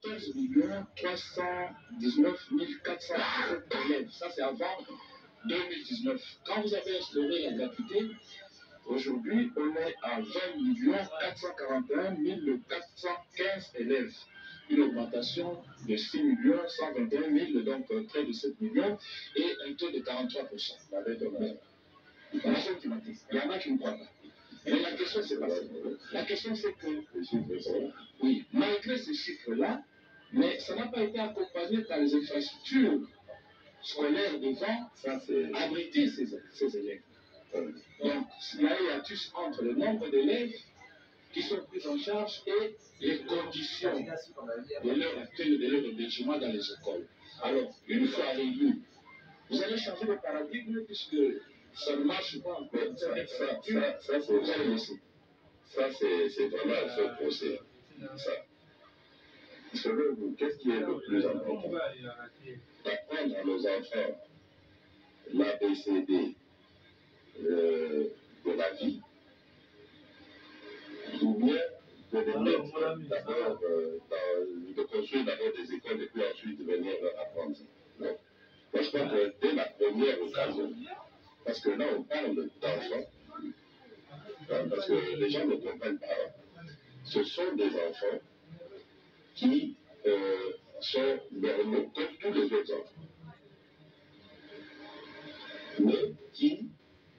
14 319 417 élèves. Ça, c'est avant 2019. Quand vous avez instauré la gratuité, aujourd'hui, on est à 20 441 415 élèves. Une augmentation de 6 121 000, donc près de 7 millions, et un taux de 43%. Il y en a qui ne croient pas. Mais la question, c'est pas ça. La question, c'est que, oui, malgré ces chiffres-là, mais ça n'a pas été accompagné par les infrastructures scolaires devant abriter ces élèves. Donc, il y a un hiatus entre le nombre d'élèves qui sont pris en charge et les conditions de leur accueil, de leur hébergement dans les écoles. Alors, une fois réunis, vous allez changer de paradigme puisque ça ne marche pas encore. Ça, c'est vraiment un faux procès. Ça. Selon vous, qu'est-ce qui est le plus important? D'apprendre à nos enfants l'ABCD de la vie, ou bien de les mettre d'abord, de construire d'abord des écoles et puis ensuite venir leur apprendre. Non. Moi, je crois que dès la première occasion, parce que là, on parle d'enfants, parce que les gens ne comprennent pas, ce sont des enfants qui sont normaux, comme tous les autres enfants, mais qui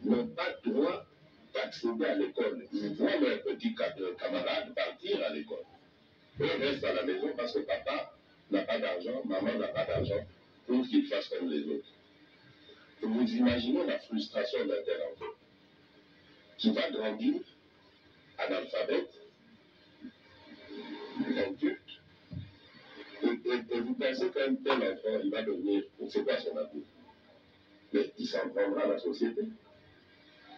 n'ont pas droit d'accéder à l'école. Ils voient leur petit camarade partir à l'école. Eux restent à la maison parce que papa n'a pas d'argent, maman n'a pas d'argent pour qu'ils fassent comme les autres. Vous imaginez la frustration d'un tel enfant qui va grandir analphabète, inculte, et vous pensez qu'un tel enfant, il va devenir, c'est quoi son avenir? Mais il s'en prendra à la société.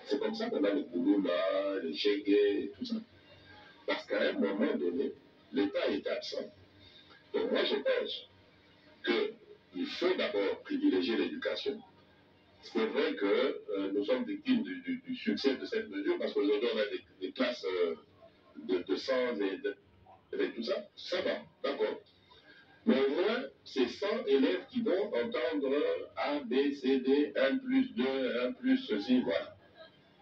C'est comme ça qu'on a le Kouloula, le Chégué et tout ça. Parce qu'à un moment donné, l'État est absent. Donc moi, je pense qu'il faut d'abord privilégier l'éducation. C'est vrai que nous sommes victimes du succès de cette mesure parce qu'aujourd'hui, on a des classes de 100 et tout ça. Ça va, d'accord. Mais au moins, c'est 100 élèves qui vont entendre A, B, C, D, 1 plus 2, 1 plus ceci, voilà.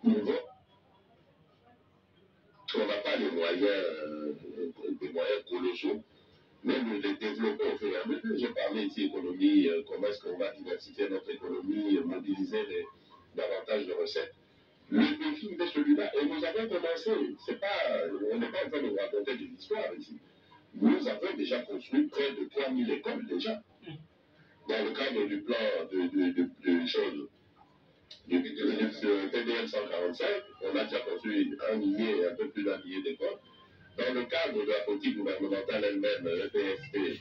Ils vont. On n'a pas les moyens, des moyens colossaux, mais nous les développons au fur et à mesure. J'ai parlé ici économie, comment est-ce qu'on va diversifier notre économie, mobiliser davantage de recettes. Le défi est celui-là, et nous avons commencé. On n'est pas en train de vous raconter des histoires ici. Nous avons déjà construit près de 3000 écoles déjà. Dans le cadre du plan de choses, du TDL 145, on a déjà construit un peu plus d'un millier d'écoles. Dans le cadre de la politique gouvernementale elle-même, le PSP,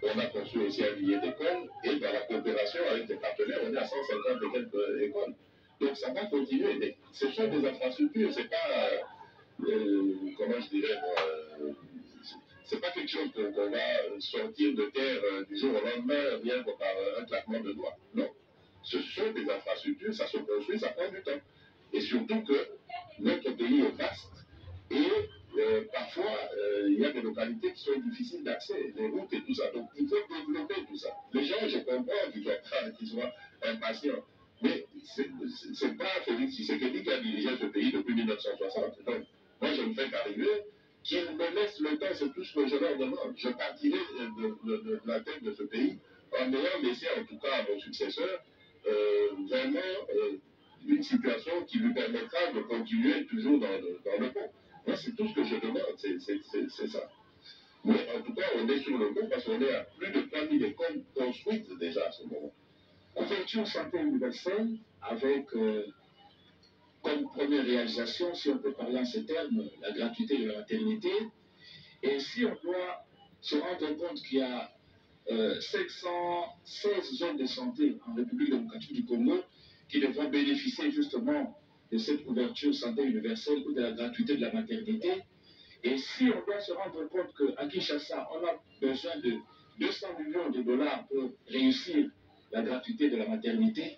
on a construit aussi un millier d'écoles, et dans la coopération avec des partenaires, on est à 150 et quelques écoles. Donc ça va continuer. Mais ce sont des infrastructures, c'est pas, comment je dirais, c'est pas quelque chose qu'on va sortir de terre du jour au lendemain, rien que par un claquement de doigts. Non. Ce sont des infrastructures, ça se construit, ça prend du temps. Et surtout que notre pays est vaste et parfois il y a des localités qui sont difficiles d'accès, les routes et tout ça. Donc il faut développer tout ça. Les gens, je comprends qu'ils soient impatients. Mais c'est pas Félix Tshisekedi qui a dirigé ce pays depuis 1960. Donc, moi, je ne fais qu'arriver. Qu'il me laisse le temps, c'est tout ce que je leur demande. Je partirai de la tête de ce pays en ayant laissé, en tout cas, à mon successeur, vraiment une situation qui lui permettra de continuer toujours dans le pont. Moi, c'est tout ce que je demande, c'est ça. Mais en tout cas, on est sur le pont parce qu'on est à plus de 3000 écoles construites déjà à ce moment. Couverture santé universelle avec comme première réalisation, si on peut parler en ces termes, la gratuité de la maternité. Et si on doit se rendre compte qu'il y a 516 zones de santé en République démocratique du Congo qui devront bénéficier justement de cette couverture santé universelle ou de la gratuité de la maternité. Et si on doit se rendre compte qu'à Kinshasa, on a besoin de 200 millions de dollars pour réussir la gratuité de la maternité,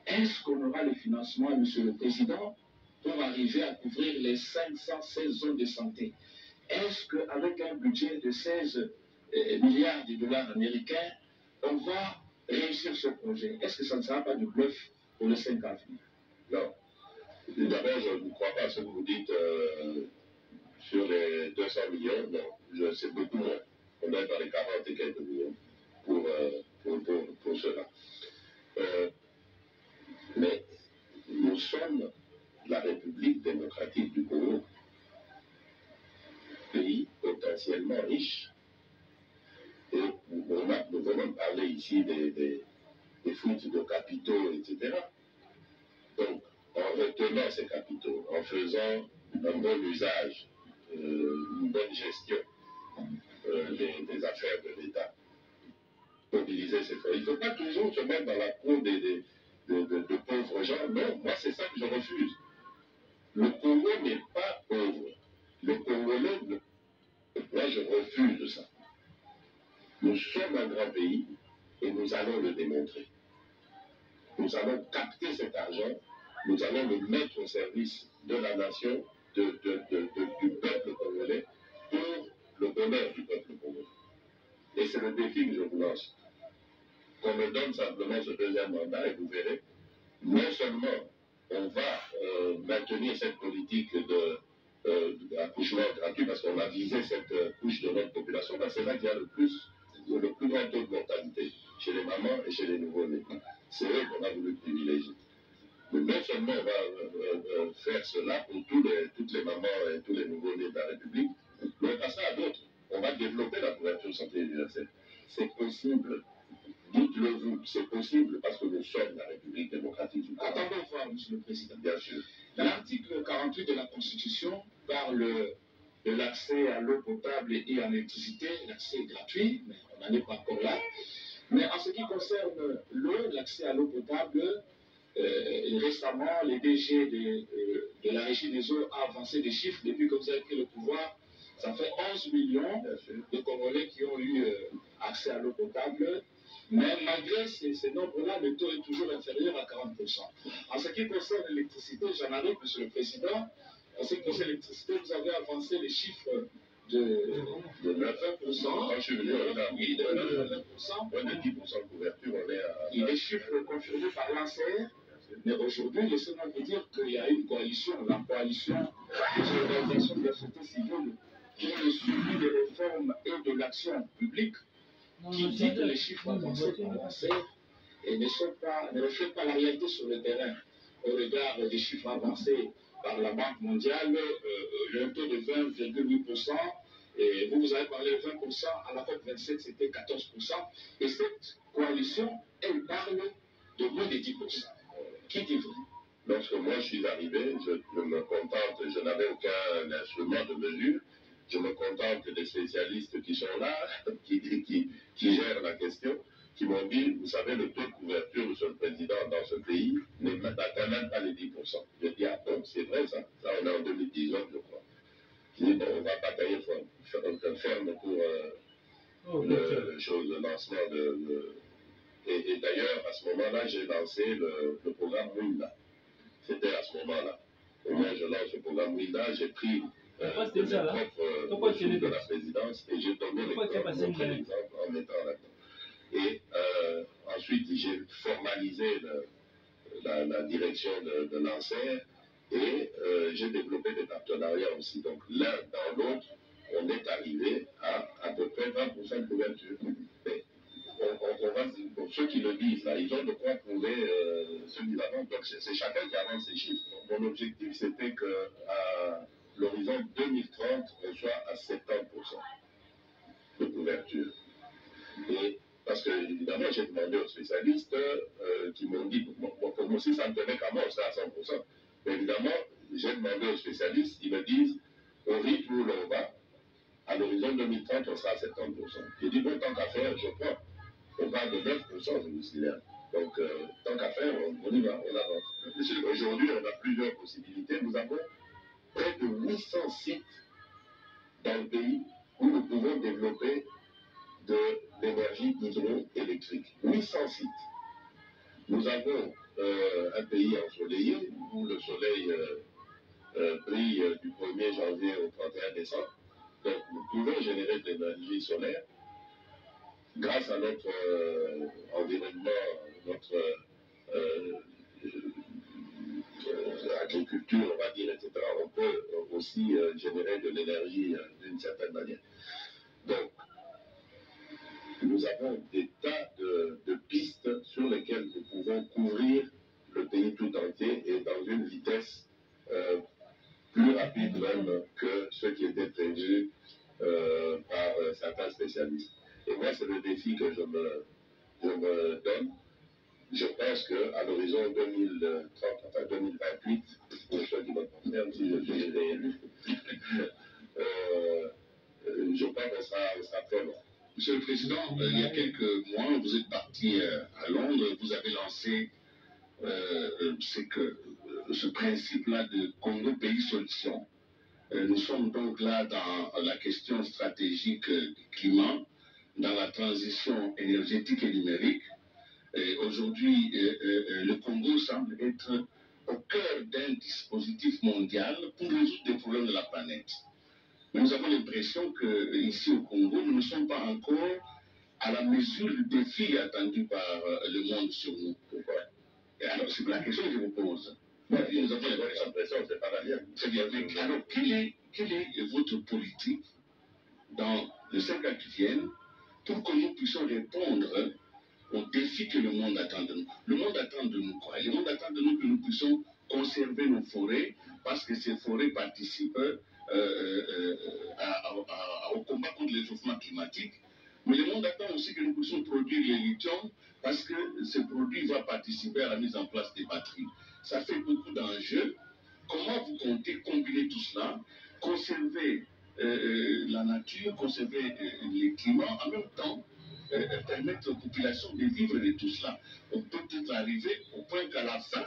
est-ce qu'on aura le financement, Monsieur le Président, pour arriver à couvrir les 516 zones de santé? Est-ce qu'avec un budget de 16 milliards de dollars américains, on va réussir ce projet. Est-ce que ça ne sera pas du bluff pour le 5 ans? Non. D'abord, je ne crois pas à ce que vous dites sur les 200 millions. Non, c'est beaucoup moins. On est dans les 40 et quelques millions pour cela. Mais nous sommes la République démocratique du Congo, pays potentiellement riche. Et nous venons de parler ici des fuites de capitaux, etc. Donc, en retenant ces capitaux, en faisant un bon usage, une bonne gestion des affaires de l'État, mobiliser ces fonds. Il ne faut pas toujours se mettre dans la peau de pauvres gens. Non, moi, c'est ça que je refuse. Le Congo n'est pas pauvre. Le Congolais, moi, je refuse ça. Nous sommes un grand pays et nous allons le démontrer. Nous allons capter cet argent, nous allons le mettre au service de la nation, du peuple congolais, pour le bonheur du peuple congolais. Et c'est le défi que je vous lance. Qu'on me donne simplement ce deuxième mandat et vous verrez, non seulement on va maintenir cette politique d'accouchement gratuit parce qu'on a visé cette couche de notre population, ben c'est là qu'il y a le plus grand taux de mortalité, chez les mamans et chez les nouveau-nés. C'est eux qu'on a voulu privilégier. Mais non seulement on va faire cela pour toutes les mamans et tous les nouveau-nés de la République, mais on passe à d'autres. On va développer la couverture santé universelle. C'est possible. Dites-le vous, c'est possible parce que nous sommes la République démocratique du Congo. Attendons voir, Monsieur le Président. Bien sûr. L'article 48 de la Constitution parle de l'accès à l'eau potable et à l'électricité. L'accès est gratuit, mais on n'en est pas encore là. Mais en ce qui concerne l'eau, l'accès à l'eau potable, récemment, les DG de la Régie des eaux a avancé des chiffres. Depuis que vous avez pris le pouvoir, ça fait 11 millions de Congolais qui ont eu accès à l'eau potable. Mais malgré ces nombres-là, le taux est toujours inférieur à 40%. En ce qui concerne l'électricité, j'en arrive, Monsieur le Président. En ce qui concerne l'électricité, vous avez avancé les chiffres de 20%. Quand je suis venu, on a Oui, de 20%. moins de 10% de couverture, on est à... Il y a des chiffres confirmés par l'ANSER. Mais aujourd'hui, laissez-moi vous dire qu'il y a une coalition, la coalition des organisations de la société civile qui est le suivi des réformes et de l'action publique, qui dit que les chiffres avancés par l'ANSER ne reflètent pas la réalité sur le terrain. Au regard des chiffres avancés par la Banque mondiale, le taux de 20,8%, et vous avez parlé de 20%, à la COP27 c'était 14%, et cette coalition, elle parle de moins de 10%. Qui dit vrai? Lorsque moi je suis arrivé, je me contente, je n'avais aucun instrument de mesure, je me contente des spécialistes qui sont là, qui gèrent la question, qui m'ont dit, vous savez, le taux de couverture, Monsieur le Président, dans ce pays n'atteint même pas les 10%. Je dis, ah bon, c'est vrai ça, on est en 2019, je crois. Je dis, bon, on va batailler ferme pour le lancement Et d'ailleurs, à ce moment-là, j'ai lancé le programme Winda. C'était à ce moment-là. Au moins, je lance le programme Winda, j'ai pris mes propres ressources de la présidence et j'ai donné l'exemple en mettant là-dedans. Et ensuite, j'ai formalisé la direction de l'ANSER et j'ai développé des partenariats aussi. Donc l'un dans l'autre, on est arrivé à peu près 20% de couverture. Mais pour ceux qui le disent, là, ils ont de quoi prouver ce qu'ils avancent. Donc c'est chacun qui avance ses chiffres. Donc, mon objectif, c'était qu'à l'horizon 2030, on soit à 70% de couverture. Et parce que, évidemment, j'ai demandé aux spécialistes qui m'ont dit, pour moi aussi, ça ne tenait qu'à moi, c'est à 100%. Mais évidemment, j'ai demandé aux spécialistes, ils me disent, au rythme où l'on va, à l'horizon 2030, on sera à 70%. J'ai dit, bon, tant qu'à faire, je prends. On parle de 9%, je vous signale. Donc, tant qu'à faire, on y va, on avance. Aujourd'hui, on a plusieurs possibilités. Nous avons près de 800 sites dans le pays où nous pouvons développer de l'énergie hydroélectrique. 800 sites. Nous avons un pays ensoleillé où le soleil brille du 1er janvier au 31 décembre. Donc, nous pouvons générer de l'énergie solaire grâce à notre environnement, notre agriculture, on va dire, etc., on peut aussi générer de l'énergie d'une certaine manière. Donc, nous avons des tas de pistes sur lesquelles nous pouvons couvrir le pays tout entier et dans une vitesse plus rapide même que ce qui était prévu par certains spécialistes. Et moi, c'est le défi que je me donne. Je pense qu'à l'horizon 2030, enfin 2028, pour ceux qui me concernent, si je suis réélu, je pense qu'on sera très loin. Monsieur le Président, il y a quelques mois, vous êtes parti à Londres, vous avez lancé ce principe-là de Congo Pays Solution. Nous sommes donc là dans la question stratégique climat, dans la transition énergétique et numérique. Aujourd'hui, le Congo semble être au cœur d'un dispositif mondial pour résoudre des problèmes de la planète. Mais nous avons l'impression qu'ici au Congo, nous ne sommes pas encore à la mesure du défi attendu par le monde sur nous. Pourquoi? Alors, c'est la question que je vous pose. Nous avons l'impression que ce n'est pas la mienne. Très bien. Alors, quelle est votre politique dans les 5 ans qui viennent pour que nous puissions répondre aux défis que le monde attend de nous? Le monde attend de nous quoi? Le monde attend de nous que nous puissions conserver nos forêts parce que ces forêts participent au combat contre le réchauffement climatique. Mais le monde attend aussi que nous puissions produire le lithium parce que ce produit va participer à la mise en place des batteries. Ça fait beaucoup d'enjeux. Comment vous comptez combiner tout cela, conserver la nature, conserver les climats, en même temps permettre aux populations de vivre de tout cela? On peut peut-être arriver au point qu'à la fin,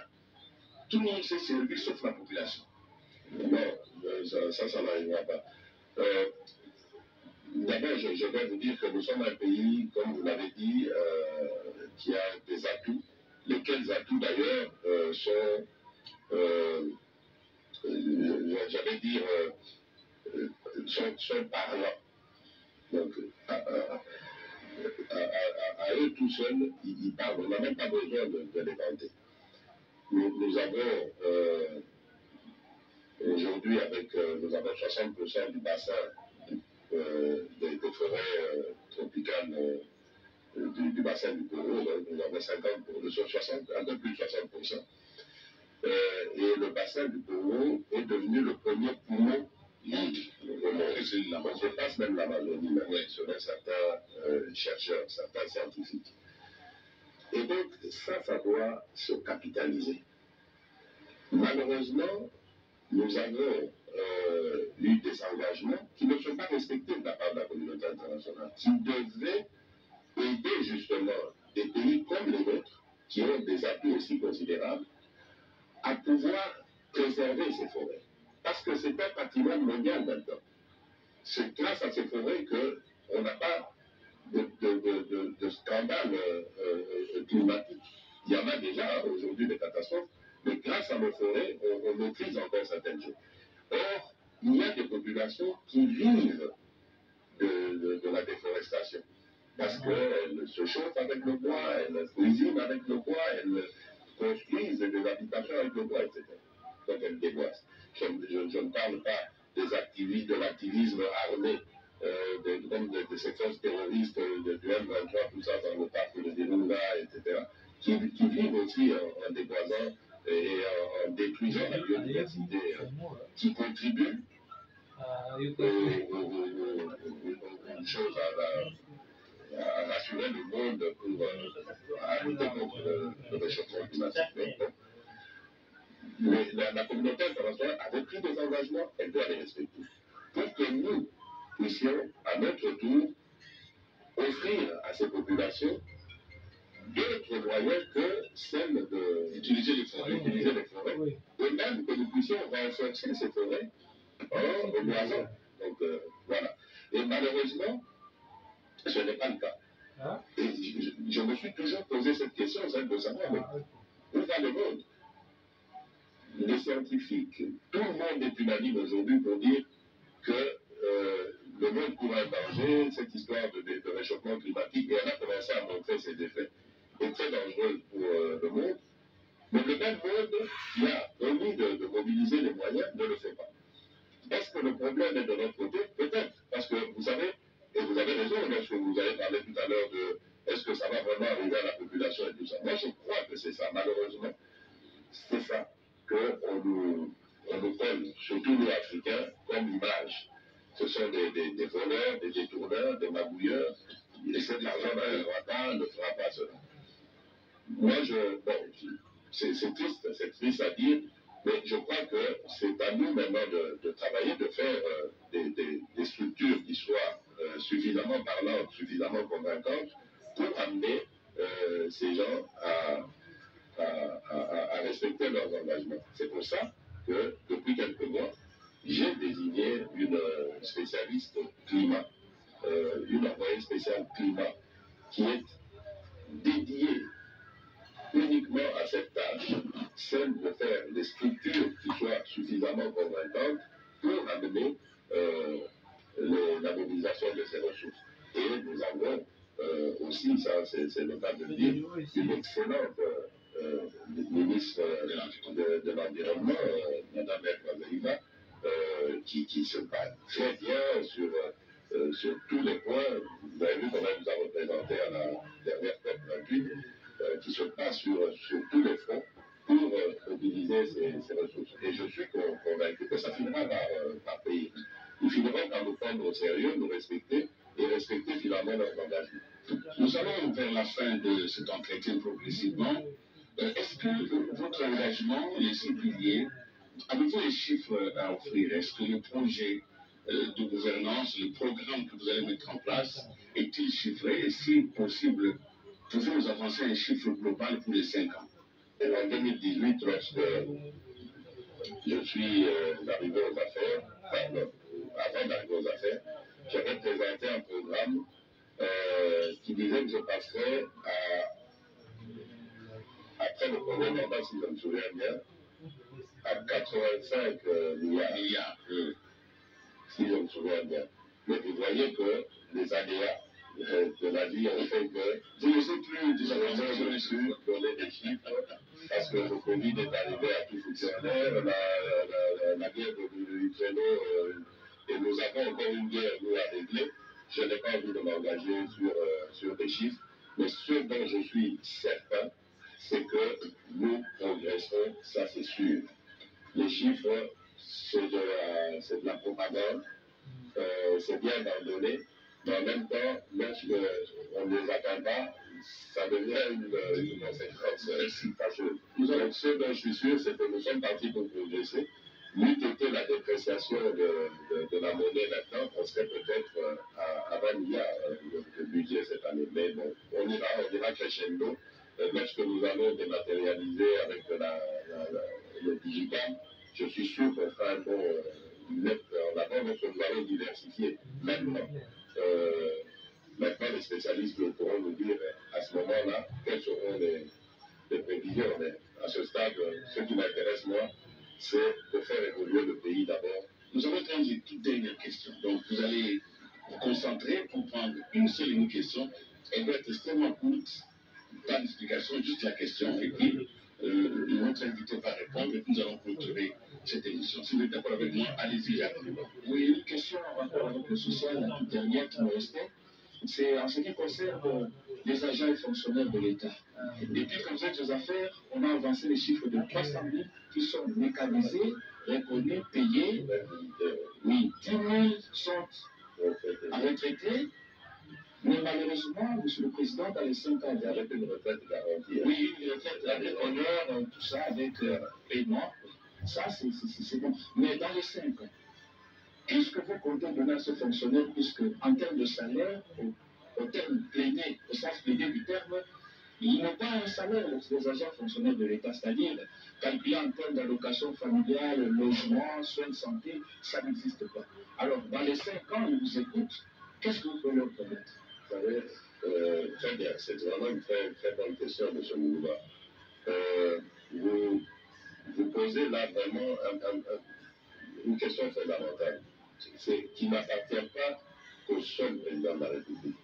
tout le monde s'est servi sauf la population. Non, ça n'arrivera pas. D'abord, je dois vous dire que nous sommes un pays, comme vous l'avez dit, qui a des atouts, lesquels atouts d'ailleurs sont, j'allais dire, sont parlants. Donc, à eux tout seuls, ils parlent. On n'a même pas besoin de les vanter. Nous avons aujourd'hui, nous avons 60% du bassin des forêts tropicales du bassin du Congo. Nous avons 60, un peu plus de 60%. Et le bassin du Congo est devenu le premier poumon monde. On dépasse même l'Amazonie, selon certains chercheurs, certains scientifiques. Et donc, ça doit se capitaliser. Malheureusement, nous avons eu des engagements qui ne sont pas respectés de la part de la communauté internationale, qui devaient aider justement des pays comme les nôtres, qui ont des atouts aussi considérables, à pouvoir préserver ces forêts. Parce que c'est un patrimoine mondial maintenant. C'est grâce à ces forêts qu'on n'a pas de scandale climatique. Il y en a déjà aujourd'hui des catastrophes, mais grâce à nos forêts, on maîtrise encore certaines choses. Or, il y a des populations qui vivent de la déforestation. Parce qu'elles se chauffent avec le bois, elles cuisinent avec le bois, elles construisent des habitations avec le bois, etc. Donc elles déboisent. Je ne parle pas des activistes, de l'activisme armé, de ces forces terroristes, du M23, tout ça, dans le parc de Virunga, etc., qui vivent aussi en déboisant et en détruisant la biodiversité, qui contribuent aux choses à rassurer le monde pour lutter contre le réchauffement climatique. Mais la communauté internationale avait pris des engagements, elle doit les respecter. Pour que nous puissions, à notre tour, offrir à ces populations d'autres moyens que celle d'utiliser les forêts, et même que nous puissions renforcer ces forêts en reboisant. Donc voilà. Et malheureusement, ce n'est pas le cas. Et je me suis toujours posé cette question, celle de savoir, mais où va le monde? Les scientifiques, tout le monde est unanime aujourd'hui pour dire que le monde court un danger, cette histoire de réchauffement climatique, et elle a commencé à montrer ses effets, est très dangereuse pour le monde. Mais le même monde qui a envie de mobiliser les moyens ne le fait pas. Est-ce que le problème est de notre côté? Peut-être, parce que vous savez, et vous avez raison lorsque vous avez parlé tout à l'heure de est-ce que ça va vraiment arriver à la population et tout ça. Moi, je crois que c'est ça, malheureusement. C'est ça qu'on nous colle, surtout nous Africains, comme image. Ce sont des voleurs, des détourneurs, des magouilleurs. Et cet argent dans le Rwanda ne fera pas cela. Moi, c'est triste à dire, mais je crois que c'est à nous maintenant de travailler, de faire des structures qui soient suffisamment parlantes, suffisamment convaincantes pour amener ces gens à respecter leurs engagements. C'est pour ça que depuis quelques mois, j'ai désigné une spécialiste climat, une envoyée spéciale climat, qui est dédiée uniquement à cette tâche, celle de faire des structures qui soient suffisamment convaincantes pour amener la mobilisation de ces ressources. Et nous avons aussi, ça c'est le cas de le dire, une excellente ministre de l'Environnement, Mme Zaïba, qui se bat très bien sur tous les points. Vous avez vu comment elle nous a représenté à la dernière COP28, qui se passe sur tous les fronts pour mobiliser ces ressources. Et je suis convaincu que ça finira par payer. Ils finiront par nous prendre au sérieux, nous respecter et respecter finalement notre engagement. Nous allons vers la fin de cet entretien progressivement. Est-ce que votre engagement, les 6 piliers, avez-vous les chiffres à offrir? Est-ce que le projet de gouvernance, le programme que vous allez mettre en place, est-il chiffré? Et si possible, pouvez-vous nous avancer un chiffre global pour les 5 ans? En 2018, lorsque je suis arrivé aux affaires, avant d'arriver aux affaires, j'avais présenté un programme qui disait que je passerais après le premier mandat, si je me souviens bien, à 85 milliards, si je me souviens bien. Mais vous voyez que les aléas de la vie ont fait que je ne sais plus donner des chiffres, parce que le Covid est arrivé à tout fonctionnaire, la guerre de l'Ukraine, et nous avons encore une guerre nous à régler. Je n'ai pas envie de m'engager sur des chiffres, mais ce dont je suis certain, c'est que nous progresserons, ça c'est sûr. Les chiffres, c'est de la propagande, c'est bien d'en donner, mais en même temps, lorsqu'on ne les atteint pas, ça devient une conséquence fâcheuse. Donc, ce dont je suis sûr, c'est que nous sommes partis pour progresser. N'eût été la dépréciation de la monnaie maintenant, on serait peut-être à 20 milliards de budget cette année. Mais bon, on ira crescendo. Lorsque nous allons dématérialiser avec le digital, je suis sûr qu'on fera un bon net en avant, donc nous allons diversifier maintenant. Maintenant, les spécialistes pourront nous dire à ce moment-là quelles seront les prévisions. Mais à ce stade, ce qui m'intéresse, moi, c'est de faire évoluer le pays d'abord. Nous avons quand même une toute dernière question. Donc, vous allez vous concentrer pour prendre une seule et unique question. Elle doit être extrêmement courte, pas d'explication, juste la question. Et puis, notre invité va répondre et puis nous allons clôturer cette émission. Si vous êtes d'accord avec moi, allez-y, Jacques. Oui, une question en rapport avec le social, la toute dernière qui me restait. C'est en ce qui concerne les agents et fonctionnaires de l'État. Depuis que vous êtes aux affaires, on a avancé les chiffres de 300 000 qui sont mécanisés, reconnus, payés. Oui, 10 000 sont à retraiter. Mais malheureusement, M. le Président, dans les 5 ans, avec une retraite garantie. Oui, une retraite avec honneur, tout ça, avec paiement. Ça, c'est bon. Mais dans les 5 ans, qu'est-ce que vous comptez donner à ce fonctionnaire, puisque en termes de salaire, au terme pléné, au sens pléné du terme, il n'a pas un salaire, les agents fonctionnaires de l'État, c'est-à-dire calculé en termes d'allocation familiale, logement, soins de santé, ça n'existe pas. Alors, dans les 5 ans, ils vous écoutent, qu'est-ce que vous pouvez leur promettre? Vous savez, très bien, c'est vraiment une très, très bonne question, M. Moulouba. Vous posez là vraiment une question fondamentale, qui n'appartient pas qu'au seul président de la République.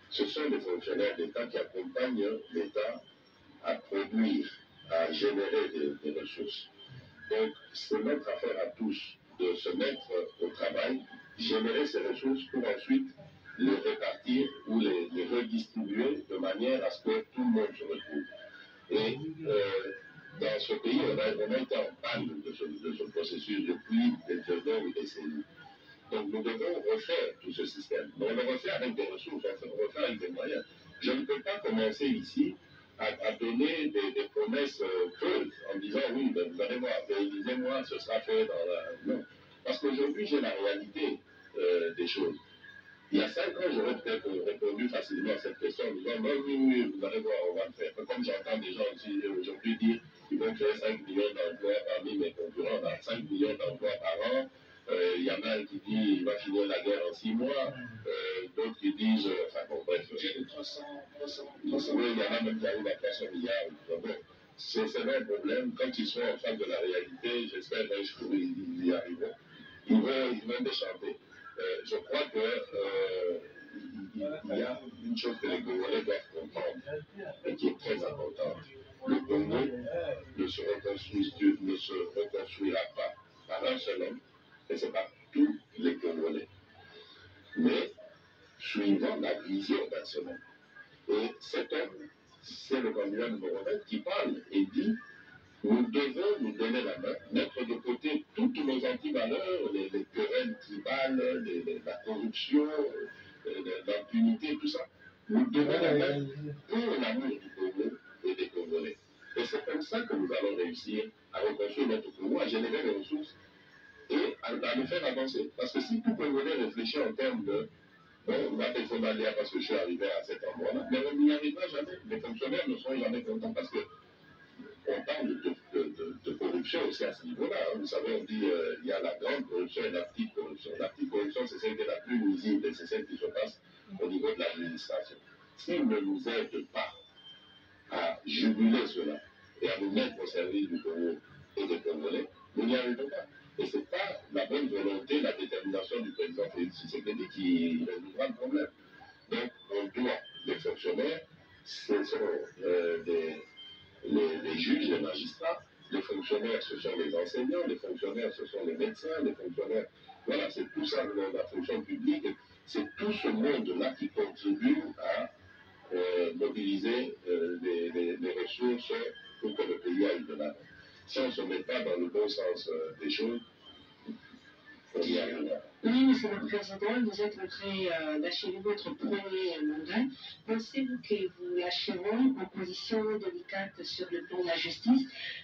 Ce sont les fonctionnaires d'État qui accompagnent l'État à produire, à générer des ressources. Donc, c'est notre affaire à tous de se mettre au travail, générer ces ressources pour ensuite les répartir ou les redistribuer de manière à ce que tout le monde se retrouve. Et dans ce pays, on a été en panne de ce processus depuis des longues décennies. Donc nous devons refaire tout ce système. Mais on le refait avec des ressources, on le refait avec des moyens. Je ne peux pas commencer ici à donner des promesses creuses en disant oui, ben, vous allez voir, réalisez-moi, ce sera fait dans la... Non. Parce qu'aujourd'hui, j'ai la réalité des choses. Il y a 5 ans, j'aurais peut-être répondu facilement à cette question en disant non, oui, vous allez voir, on va le faire. Comme j'entends des gens aussi aujourd'hui dire qu'ils vont créer 5 millions d'emplois parmi mes concurrents, on a 5 millions d'emplois par an. Il y en a qui disent qu'il va finir la guerre en 6 mois, d'autres qui disent, enfin bon, bref. Oui, il y en a même qui arrivent à 300 milliards. Donc, bon, c'est un problème. Quand ils seront en face de la réalité, j'espère qu'un jour ils y arriveront. Ils vont déchanter. Je crois qu'il y a une chose que les Congolais doivent comprendre et qui est très importante. Le Congo ne se reconstruira pas par un seul homme, et ce n'est pas tous les Congolais, mais suivant la vision d'un seul homme. Et cet homme, c'est le candidat numéro 1 qui parle et dit nous devons nous donner la main, mettre de côté toutes nos antivaleurs, les querelles tribales, la corruption, l'impunité, tout ça. Nous devons la main pour l'amour du Congo et des Congolais. Et c'est comme ça que nous allons réussir à reconstruire notre Congo, à générer des ressources et à le faire avancer. Parce que si tout Congolais réfléchit en termes de bon, là, il faut m'aller parce que je suis arrivé à cet endroit-là, mais on n'y arrivera jamais. Les fonctionnaires ne seront jamais contents parce que on parle de corruption aussi à ce niveau-là. Hein. Vous savez, on dit il y a la grande corruption et la petite corruption. La petite corruption, c'est celle qui est la plus nuisible et c'est celle qui se passe au niveau de l'administration. S'ils ne nous aident pas à juguler cela et à nous mettre au service du Congo et des Congolais, nous n'y arrivons pas. Et ce n'est pas la bonne volonté, la détermination du président Félix Tshisekedi qui résoudra le problème. Donc, on doit, les fonctionnaires, ce sont les juges, les magistrats, les fonctionnaires, ce sont les enseignants, les fonctionnaires, ce sont les médecins, les fonctionnaires, voilà, c'est tout ça, la fonction publique, c'est tout ce monde-là qui contribue à mobiliser les ressources pour que le pays aille de l'avant. Si on ne se met pas dans le bon sens des choses, on y arrivera. Oui, Monsieur le Président, vous êtes entré d'achever votre premier mandat. Pensez-vous que vous lâcherez en position délicate sur le plan de la justice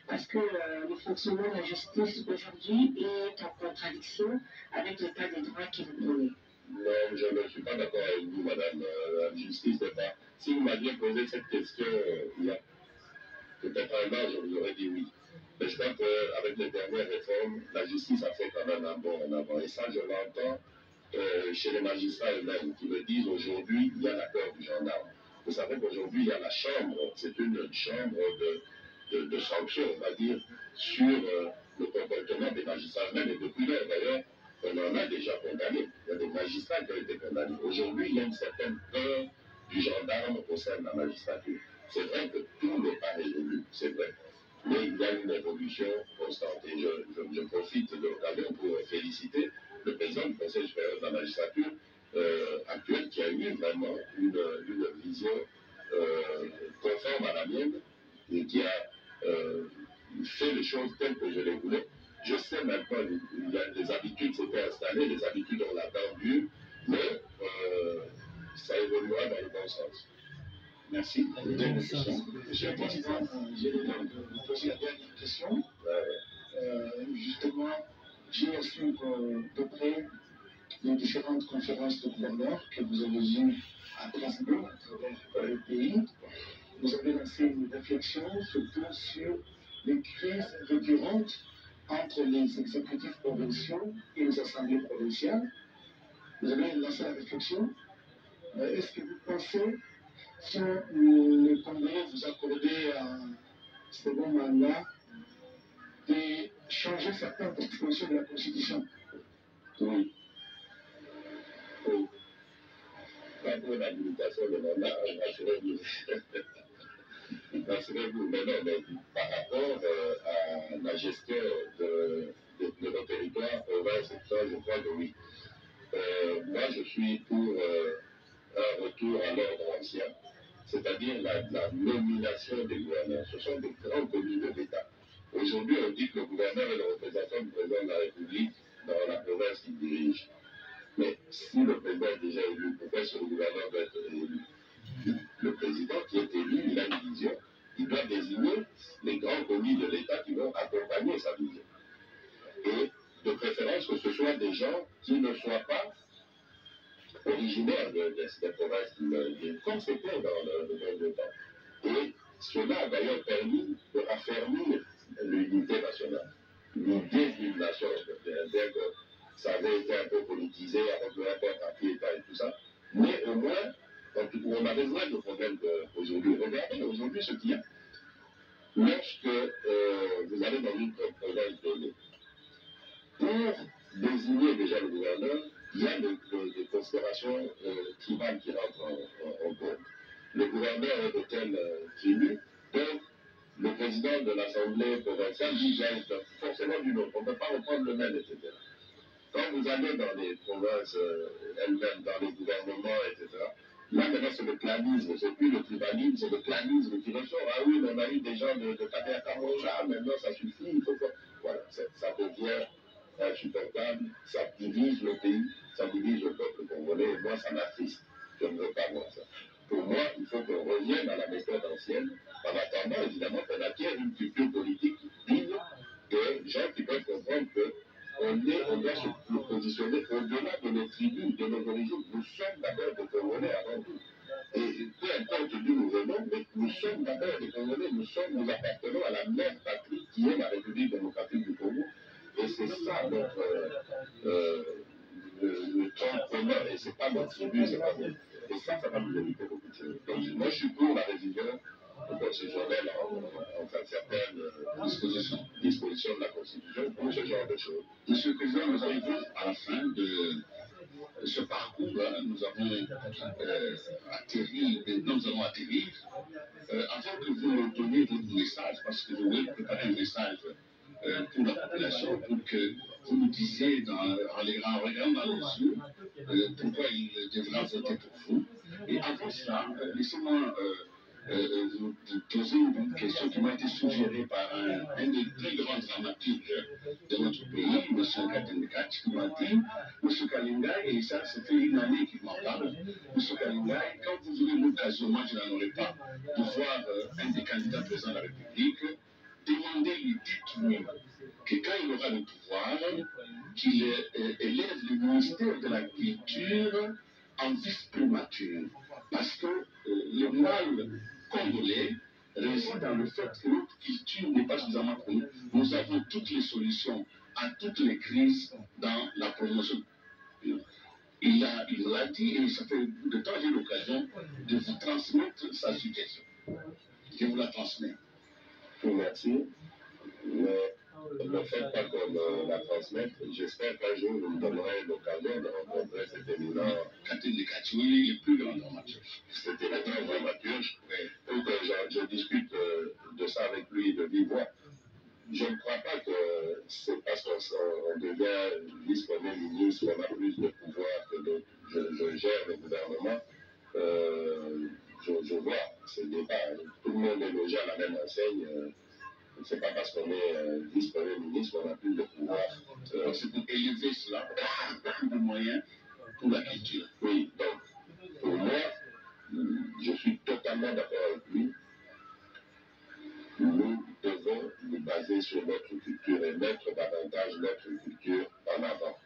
parce que le fonctionnement de la justice aujourd'hui est en contradiction avec l'état des droits qui vous donnez? Non, je ne suis pas d'accord avec vous, madame. La justice n'est pas... Si vous m'aviez posé cette question il y a peut-être un an, je vous aurais dit oui. Mais je crois qu'avec les dernières réformes, la justice a fait quand même un bond en avant. Et ça, je l'entends chez les magistrats eux-mêmes qui me disent aujourd'hui, il y a l'accord du gendarme. Vous savez qu'aujourd'hui, il y a la chambre, c'est une chambre de sanctions, on va dire, sur le comportement des magistrats eux-mêmes. Et depuis lors, d'ailleurs, on en a déjà condamné. Il y a des magistrats qui ont été condamnés. Aujourd'hui, il y a une certaine peur du gendarme au sein de la magistrature. C'est vrai que tout n'est pas résolu, c'est vrai. Mais il y a une évolution constante. Et je profite de l'occasion pour féliciter le président du Conseil supérieur de la magistrature actuel qui a eu vraiment une vision conforme à la mienne et qui a fait les choses telles que je les voulais. Je sais maintenant, il y a des habitudes s'étaient installées, les habitudes on l'a tendu, mais ça évoluera dans le bon sens. Merci. Monsieur le Président, j'ai le temps de vous poser la dernière question. Justement, j'ai suivi de près les différentes conférences de gouverneurs que vous avez eues à présider à travers le pays. Vous avez lancé une réflexion surtout sur les crises récurrentes entre les exécutifs provinciaux et les assemblées provinciales. Vous avez lancé la réflexion. Est-ce que vous pensez, si le Congrès vous accordait un second mandat, de changer certaines dispositions de la Constitution? Oui. Oui. pas pour l'habilitation de mandat, rassurez-vous. Rassurez-vous, mais non, mais par rapport à la gestion de nos territoires, province, et tout ça, je crois que oui. Moi, je suis pour un retour à l'ordre ancien, c'est-à-dire la nomination des gouverneurs. Ce sont des grands commis de l'État. Aujourd'hui, on dit que le gouverneur est le représentant du président de la République dans la province qu'il dirige. Mais si le président est déjà élu, pourquoi est-ce que le gouverneur doit être élu? Le président qui est élu, il a une vision. Il doit désigner les grands commis de l'État qui vont accompagner sa vision. Et de préférence que ce soit des gens qui ne soient pas originaires des provinces comme c'était dans le temps. Et cela a d'ailleurs permis de raffermir l'unité nationale. L'idée d'une nation, bien que ça avait été un peu politisé avec le rapport parti-État et tout ça, mais au moins, on avait moins de problèmes qu'aujourd'hui. Regardez aujourd'hui ce qu'il y a. Lorsque vous allez dans une province donnée, pour désigner déjà le gouverneur, il y a des considérations tribales qui rentrent en compte. Le gouverneur est de telle tribu, donc le président de l'Assemblée provinciale dit doit être forcément du nôtre. On ne peut pas reprendre le même, etc. Quand vous allez dans les provinces elles-mêmes, dans les gouvernements, etc., là maintenant c'est le clanisme, c'est plus le tribalisme, c'est le clanisme qui ressort. Ah oui, mais on a eu des gens de Kader Kamocha, maintenant ça suffit, il faut que... Voilà, ça devient insupportable, ça divise le pays, ça divise le peuple congolais, et moi ça m'attriste. Je ne veux pas voir ça. Pour moi, il faut qu'on revienne à la méthode ancienne, en attendant évidemment qu'on acquiert une culture politique digne de gens qui peuvent comprendre qu'on doit se positionner au-delà de nos tribus, de nos origines. Nous sommes d'abord des Congolais avant tout. Et peu importe d'où nous venons, mais nous sommes d'abord des Congolais, nous appartenons à la même patrie qui est la République démocratique du Congo. Et c'est ça notre le tronc commun, et c'est pas notre tribu, c'est pas notre... Et ça va nous éviter beaucoup de choses. Donc moi je suis pour la révision constitutionnelle, enfin certaines dispositions de la Constitution pour ce genre de choses. Monsieur le Président, nous arrivons à la fin de ce parcours. Nous avons atterri. Avant que vous nous donniez votre message, parce que je voulais préparer un message pour la population, pour que vous nous disiez, en regardant dans les yeux, pourquoi il devra voter pour vous. Et avant cela, laissez-moi vous poser une question qui m'a été suggérée par un des plus grands dramaturges de notre pays, M. Katendekat, qui m'a dit, M. Kalinga, et ça fait une année qu'il m'en parle, M. Kalinga, quand vous aurez l'occasion, moi je n'en aurai pas, de voir un des candidats présidents de la République, demandez-lui, dites-lui, que quand il aura le pouvoir, qu'il élève le ministère de la Culture en vice-primature. Parce que le mal congolais réside dans le fait que notre culture n'est pas suffisamment connue. Nous avons toutes les solutions à toutes les crises dans la promotion. Il l'a dit et ça fait de temps j'ai l'occasion de vous transmettre sa suggestion. Je vous la transmets. Merci. Mais ne faites pas comme la transmettre. J'espère qu'un jour vous me donnerez l'occasion de rencontrer cet éminent Katendekat, oui, le plus grand dramaturge. C'était le grand dramaturge. Pour que je discute de ça avec lui de vive voix. Je ne crois pas que c'est parce qu'on devient vice-premier ministre, on a plus de pouvoir que d'autres. Je gère le gouvernement. Je vois ce débat. Tout le monde est logé à la même enseigne. C'est pas parce qu'on est vice-premier ministre qu'on a plus de pouvoir. C'est pour élever cela, beaucoup de moyens pour la culture. Oui, donc, pour moi, je suis totalement d'accord avec lui. Nous devons nous baser sur notre culture et mettre davantage notre culture en avant.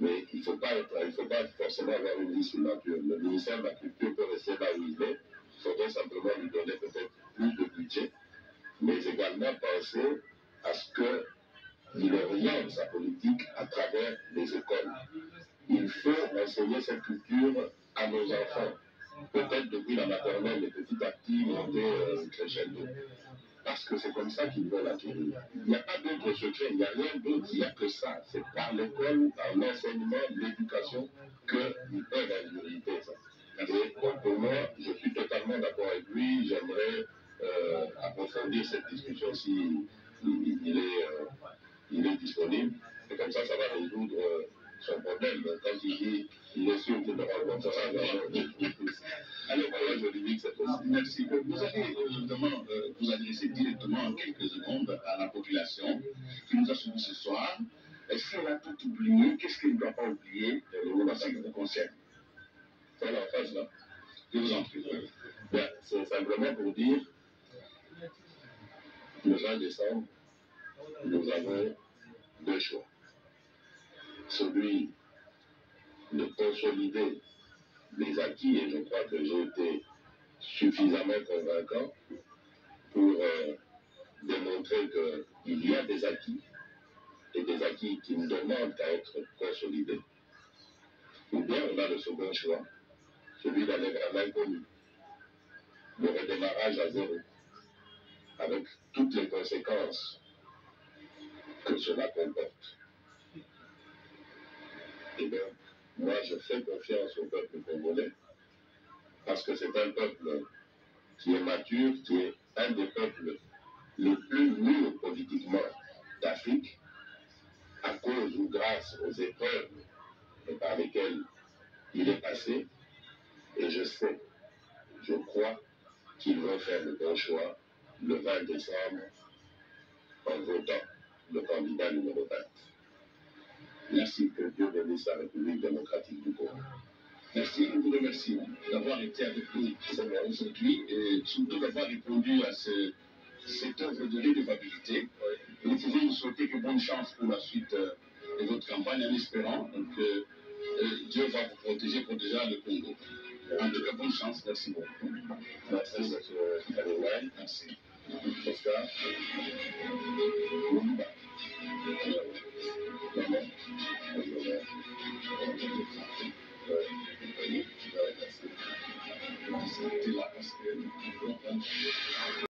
Mais il ne faut pas forcément avoir une liste nature. Le ministère de la Culture peut rester là où il est. Il faudrait simplement lui donner peut-être plus de budget, mais également penser à ce qu'il oriente sa politique à travers les écoles. Il faut enseigner cette culture à nos enfants. Peut-être depuis la maternelle, et petit à petit monter crescendo. Parce que c'est comme ça qu'ils veulent acquérir. Il n'y a pas d'autre secret, il n'y a rien d'autre, il n'y a que ça. C'est par l'école, par l'enseignement, l'éducation qu'ils peuvent ingurgiter ça. Et donc, pour moi, je suis totalement d'accord avec lui. J'aimerais approfondir cette discussion si il est disponible. Et comme ça va résoudre son problème. Donc, quand il dit il est sûr qu'il ne rencontrera jamais. Alors voilà, je lui dis que c'est possible. Merci. Vous allez évidemment vous adresser directement en quelques secondes à la population qui nous a suivis ce soir. Si elle a tout oublié, qu'est-ce qu'elle ne doit pas oublier dans ce qui vous concerne? Voilà, en face là. Je vous en prie. Bien, c'est simplement pour dire le 20 décembre, nous avons deux choix. Celui de consolider les acquis, et je crois que j'ai été suffisamment convaincant pour démontrer qu'il y a des acquis, et des acquis qui ne demandent qu'à être consolidés. Ou bien on a le second choix, celui d'aller vers l'inconnu, le redémarrage à zéro, avec toutes les conséquences que cela comporte. Et donc, moi, je fais confiance au peuple congolais, parce que c'est un peuple qui est mature, qui est un des peuples les plus mûrs politiquement d'Afrique, à cause ou grâce aux épreuves par lesquelles il est passé. Et je sais, je crois qu'ils vont faire le bon choix le 20 décembre en votant le candidat numéro 20. Merci, que Dieu bénisse la République démocratique du Congo. Merci, je vous remercie d'avoir été avec nous aujourd'hui et surtout d'avoir répondu à cette œuvre de redevabilité. Nous pouvons vous souhaiter que bonne chance pour la suite de votre campagne en espérant que Dieu va vous protéger le Congo. En tout cas, bonne chance. Merci beaucoup. Merci, M. Kalewai. Merci. Oscar. C'était là parce que